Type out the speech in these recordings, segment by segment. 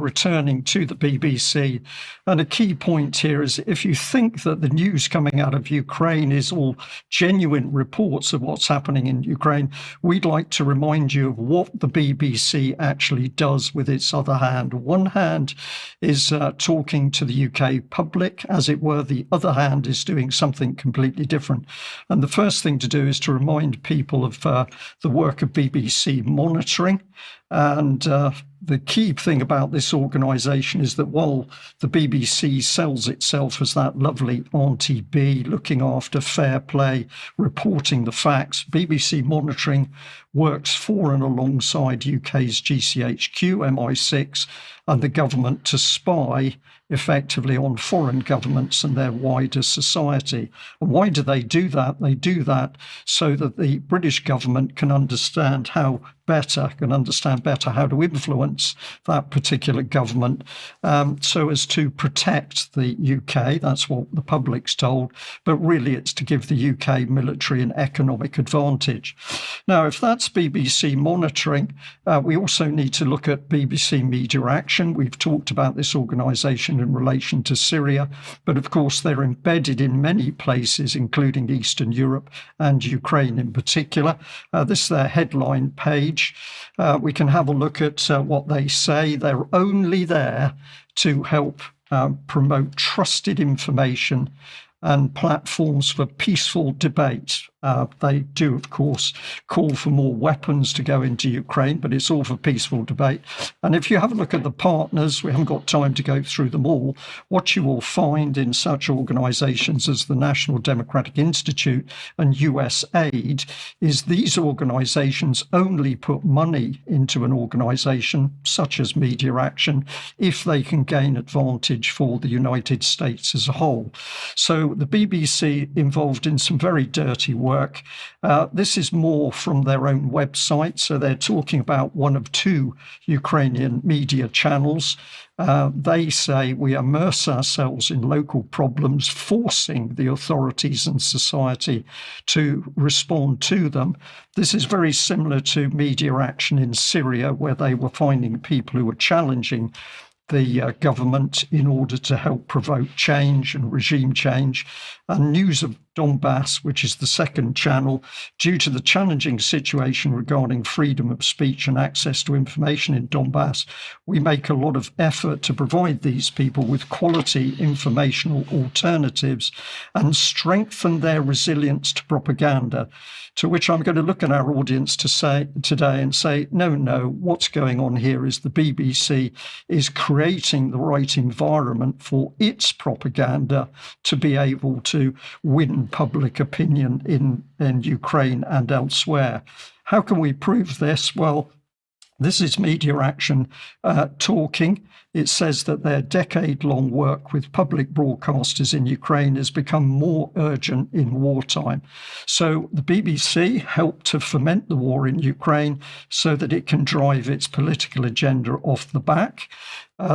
returning to the BBC. And a key point here is if you think that the news coming out of Ukraine is all genuine reports of what's happening in Ukraine, we'd like to remind you of what the BBC actually does with its other hand. One hand is talking to the UK public, as it were. The other hand is doing something completely different. And the first thing to do is to remind people of the work of BBC monitoring. And the key thing about this organisation is that while the BBC sells itself as that lovely Auntie B, looking after fair play, reporting the facts, BBC monitoring works for and alongside UK's GCHQ, MI6, and the government to spy effectively on foreign governments and their wider society. And why do they do that? They do that so that the British government can understand better how to influence that particular government, so as to protect the UK. That's what the public's told, but really it's to give the UK military and economic advantage. Now, if that's BBC monitoring, we also need to look at BBC Media Action. We've talked about this organisation in relation to Syria, but of course they're embedded in many places, including Eastern Europe and Ukraine in particular. This is their headline page. We can have a look at what they say. They're only there to help promote trusted information and platforms for peaceful debate. They do, of course, call for more weapons to go into Ukraine, but it's all for peaceful debate. And if you have a look at the partners, we haven't got time to go through them all, what you will find in such organisations as the National Democratic Institute and USAID is these organisations only put money into an organisation such as Media Action if they can gain advantage for the United States as a whole. So the BBC involved in some very dirty work. This is more from their own website. So they're talking about one of two Ukrainian media channels. They say we immerse ourselves in local problems, forcing the authorities and society to respond to them. This is very similar to Media Action in Syria, where they were finding people who were challenging the government in order to help provoke change and regime change. And News of Donbass, which is the second channel, due to the challenging situation regarding freedom of speech and access to information in Donbass, we make a lot of effort to provide these people with quality informational alternatives and strengthen their resilience to propaganda. To which I'm going to look at our audience today and say, no, what's going on here is the BBC is creating the right environment for its propaganda to be able to win public opinion in Ukraine and elsewhere. How can we prove this? Well, this is Media Action talking. It says that their decade-long work with public broadcasters in Ukraine has become more urgent in wartime. So the BBC helped to foment the war in Ukraine so that it can drive its political agenda off the back.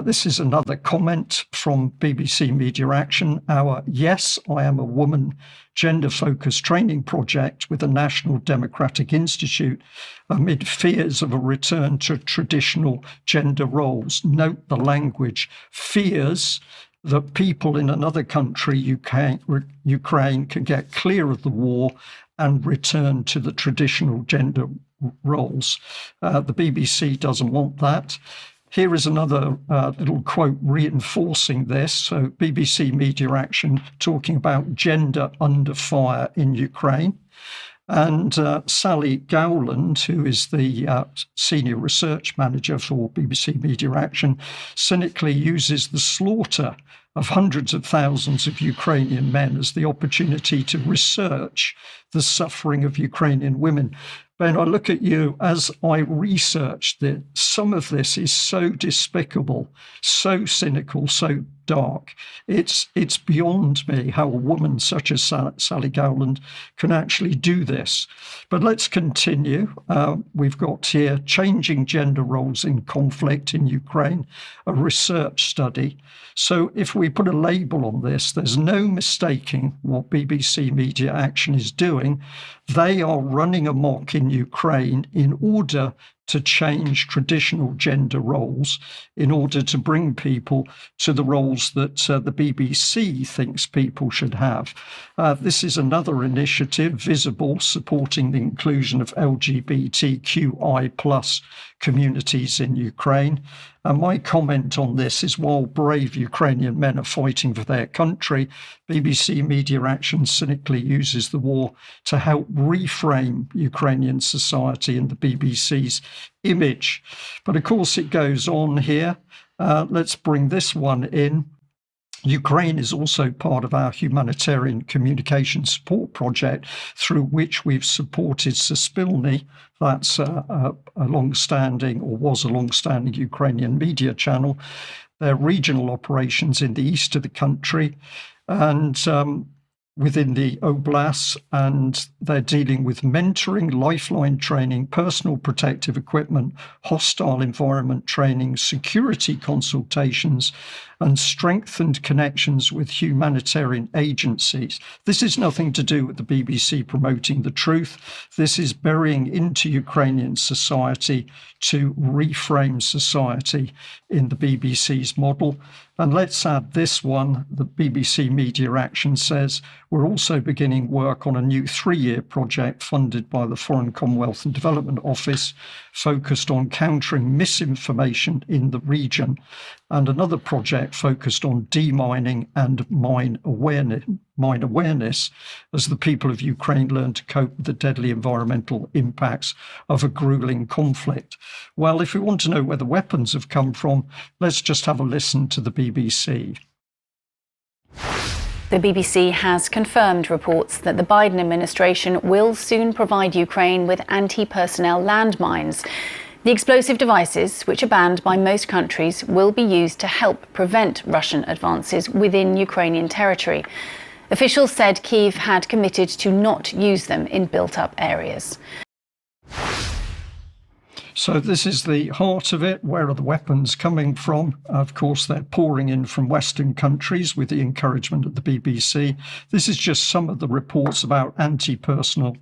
This is another comment from BBC Media Action. Our Yes, I Am a Woman gender-focused training project with the National Democratic Institute amid fears of a return to traditional gender roles. Note the language, fears that people in another country, Ukraine, can get clear of the war and return to the traditional gender roles. The BBC doesn't want that. Here is another little quote reinforcing this. So BBC Media Action talking about gender under fire in Ukraine. And Sally Gowland, who is the senior research manager for BBC Media Action, cynically uses the slaughter of hundreds of thousands of Ukrainian men as the opportunity to research the suffering of Ukrainian women. Ben, I look at you as I researched that some of this is so despicable, so cynical, so dark. It's beyond me how a woman such as Sally Gowland can actually do this. But let's continue. We've got here changing gender roles in conflict in Ukraine, a research study. So if we put a label on this, there's no mistaking what BBC Media Action is doing. They are running amok in Ukraine in order to change traditional gender roles in order to bring people to the roles that the BBC thinks people should have. This is another initiative, Visible, supporting the inclusion of LGBTQI+ communities in Ukraine. And my comment on this is, while brave Ukrainian men are fighting for their country, BBC Media Action cynically uses the war to help reframe Ukrainian society and the BBC's image. But of course, it goes on here. Let's bring this one in. Ukraine is also part of our humanitarian communication support project, through which we've supported Suspilny. That's a long-standing, or was a long-standing, Ukrainian media channel. Their regional operations in the east of the country and within the oblasts, and they're dealing with mentoring, lifeline training, personal protective equipment, hostile environment training, security consultations, and strengthened connections with humanitarian agencies. This is nothing to do with the BBC promoting the truth. This is burying into Ukrainian society to reframe society in the BBC's model. And let's add this one. The BBC Media Action says, we're also beginning work on a new 3-year project funded by the Foreign, Commonwealth and Development Office, focused on countering misinformation in the region, and another project focused on demining and mine awareness as the people of Ukraine learn to cope with the deadly environmental impacts of a grueling conflict. Well, if we want to know where the weapons have come from, let's just have a listen to the BBC. The BBC has confirmed reports that the Biden administration will soon provide Ukraine with anti-personnel landmines. The explosive devices, which are banned by most countries, will be used to help prevent Russian advances within Ukrainian territory. Officials said Kyiv had committed to not use them in built-up areas. So this is the heart of it. Where are the weapons coming from? Of course, they're pouring in from Western countries with the encouragement of the BBC. This is just some of the reports about anti-personnel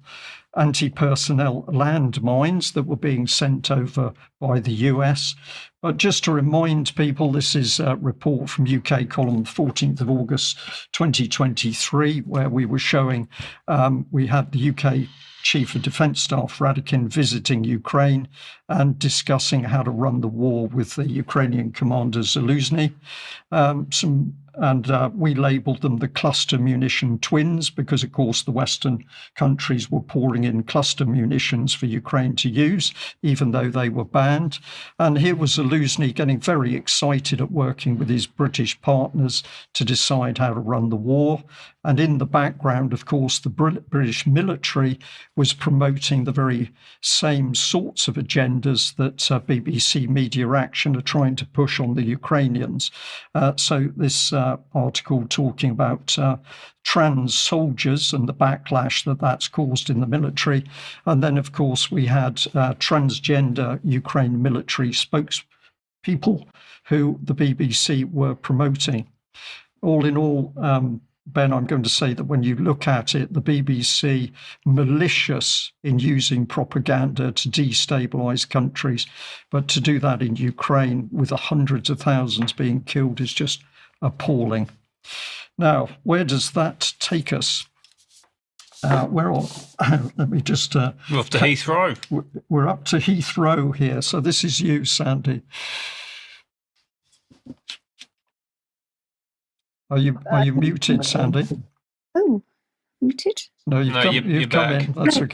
landmines that were being sent over by the US. But just to remind people, this is a report from UK column 14th of August 2023, where we were showing we had the UK Chief of Defence Staff Radakin visiting Ukraine and discussing how to run the war with the Ukrainian Commander Zaluzhnyi. We labelled them the cluster munition twins because, of course, the Western countries were pouring in cluster munitions for Ukraine to use, even though they were banned. And here was Zaluzhnyi getting very excited at working with his British partners to decide how to run the war. And in the background, of course, the British military was promoting the very same sorts of agendas that BBC Media Action are trying to push on the Ukrainians. So this article talking about trans soldiers and the backlash that that's caused in the military. And then, of course, we had transgender Ukraine military spokespeople who the BBC were promoting. All in all, Ben, I'm going to say that when you look at it, the BBC malicious in using propaganda to destabilise countries, but to do that in Ukraine with the hundreds of thousands being killed is just appalling. Now, where does that take us? Let me just... We're off to Heathrow. We're up to Heathrow here. So this is you, Sandy. Are you muted, Sandy? Oh, muted? No, you've come you're in. That's okay.